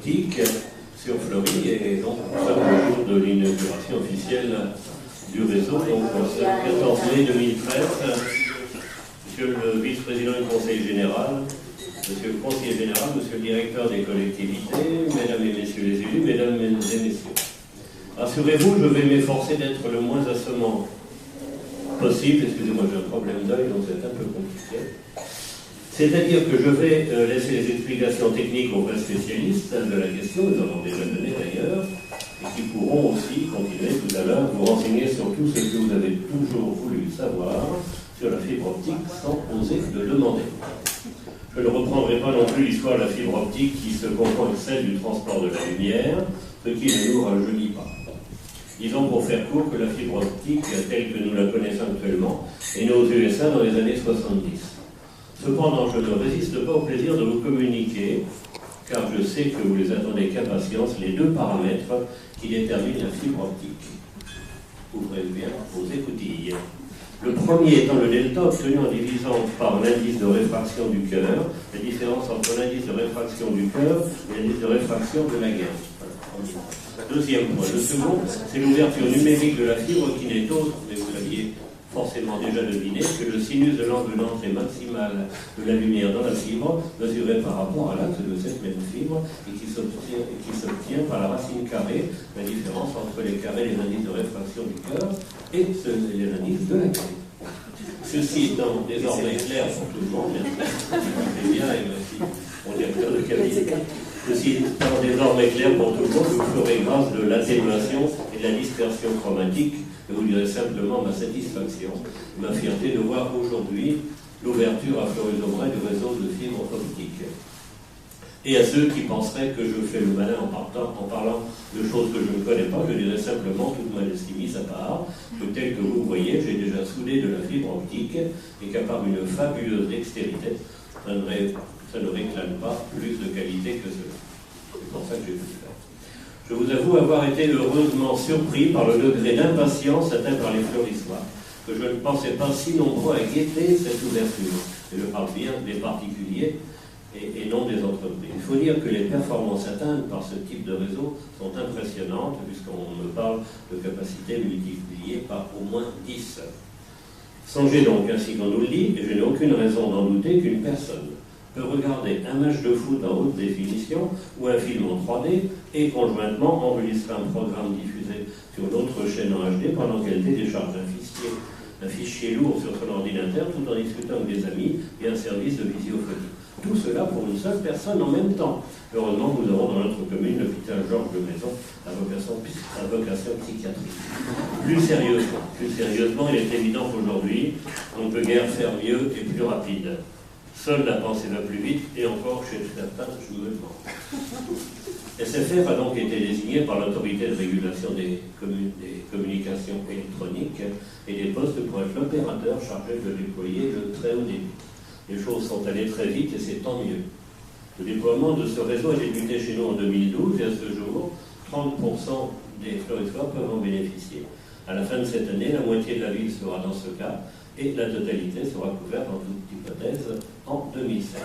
optique sur Fleury, et donc nous sommes au jour de l'inauguration officielle du réseau, donc ce 14 mai 2013. Monsieur le vice-président du Conseil général, monsieur le conseiller général, monsieur le directeur des collectivités, mesdames et messieurs les élus, mesdames et messieurs. Rassurez-vous, je vais m'efforcer d'être le moins assommant possible. Excusez-moi, j'ai un problème d'œil, donc c'est un peu compliqué. C'est-à-dire que je vais laisser les explications techniques aux vrais spécialistes de la question, nous en avons déjà donné d'ailleurs, et qui pourront aussi continuer tout à l'heure vous renseigner sur tout ce que vous avez toujours voulu savoir sur la fibre optique sans oser le demander. Je ne reprendrai pas non plus l'histoire de la fibre optique qui se confond avec celle du transport de la lumière, ce qui ne nous rajeunit pas. Disons pour faire court que la fibre optique, telle que nous la connaissons actuellement, est née aux USA dans les années 70. Cependant, je ne résiste pas au plaisir de vous communiquer, car je sais que vous les attendez avec impatience, les deux paramètres qui déterminent la fibre optique. Ouvrez bien vos écoutilles. Le premier étant le delta obtenu en divisant par l'indice de réfraction du cœur, la différence entre l'indice de réfraction du cœur et l'indice de réfraction de la gaine. Deuxième point. Le second, c'est l'ouverture numérique de la fibre qui n'est autre, mais vous l'aviez forcément déjà deviné, que le sinus de l'angle d'entrée maximale de la lumière dans la fibre, mesuré par rapport à l'axe de cette même fibre, et qui s'obtient par la racine carrée, la différence entre les carrés des indices de réfraction du cœur et les indices de la gaine. Ceci étant désormais clair pour tout le monde, merci bien, et merci mon directeur de cabinet. Ceci étant désormais clair pour tout le monde, je vous ferai grâce de l'atténuation et de la dispersion chromatique. Je vous dirai simplement ma satisfaction, ma fierté de voir aujourd'hui l'ouverture à Fleury-Aubrais du réseau de fibre optique. Et à ceux qui penseraient que je fais le malin en parlant de choses que je ne connais pas, je dirais simplement, toute modestie mise à part, que tel que vous voyez, j'ai déjà soudé de la fibre optique et qu'à part une fabuleuse dextérité, ça ne réclame pas plus de qualité que cela. C'est pour ça que j'ai pu le faire. Je vous avoue avoir été heureusement surpris par le degré d'impatience atteint par les fleurissoirs, que je ne pensais pas si nombreux à guetter cette ouverture. Et je parle bien des particuliers et non des entreprises. Il faut dire que les performances atteintes par ce type de réseau sont impressionnantes, puisqu'on me parle de capacité multipliée par au moins 10. Songez donc, ainsi qu'on nous le dit, et je n'ai aucune raison d'en douter, qu'une personne peut regarder un match de foot en haute définition ou un film en 3D et conjointement enregistrer un programme diffusé sur l'autre chaîne en HD pendant qu'elle télécharge un fichier lourd sur son ordinateur tout en discutant avec des amis et un service de visiophonie. Tout cela pour une seule personne en même temps. Heureusement, nous avons dans notre commune l'hôpital Georges de Maison à vocation psychiatrique. Plus sérieusement, il est évident qu'aujourd'hui, on ne peut guère faire mieux et plus rapide. Seule la pensée va plus vite, et encore chez certains, je me demande. SFR a donc été désigné par l'autorité de régulation des communications électroniques et des postes pour être l'opérateur chargé de déployer le très haut débit. Les choses sont allées très vite et c'est tant mieux. Le déploiement de ce réseau a débuté chez nous en 2012 et à ce jour, 30% des fleurissoirs peuvent en bénéficier. À la fin de cette année, la moitié de la ville sera dans ce cas et la totalité sera couverte en toute hypothèse en 2007.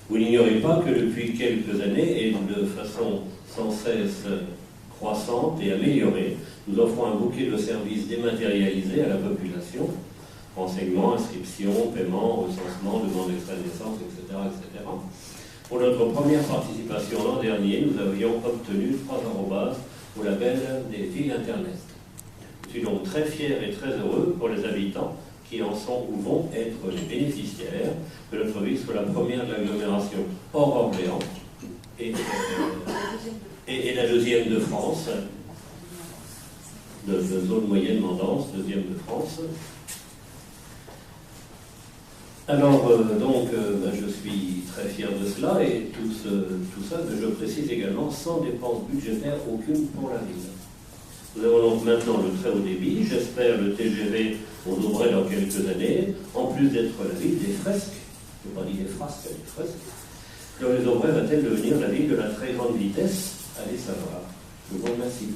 Vous n'ignorez pas que depuis quelques années et de façon sans cesse croissante et améliorée, nous offrons un bouquet de services dématérialisés à la population, renseignements, inscriptions, paiements, recensement, demande d'extrait de naissance, etc., etc. Pour notre première participation l'an dernier, nous avions obtenu 3 arrobas au label des villes Internet. Je suis donc très fier et très heureux pour les habitants qui en sont ou vont être les bénéficiaires, que notre ville soit la première de l'agglomération hors Orléans et la deuxième de France, de zone moyennement dense, deuxième de France. Alors, je suis très fier de cela et tout ça, je précise également, sans dépense budgétaire aucune pour la ville. Nous avons donc maintenant le très haut débit, j'espère le TGV aux Aubrais dans quelques années, en plus d'être la ville des fresques, je n'ai pas dit des frasques, des fresques. Fleury-Aubrais va-t-elle devenir la ville de la très grande vitesse? Allez savoir. Je vous remercie.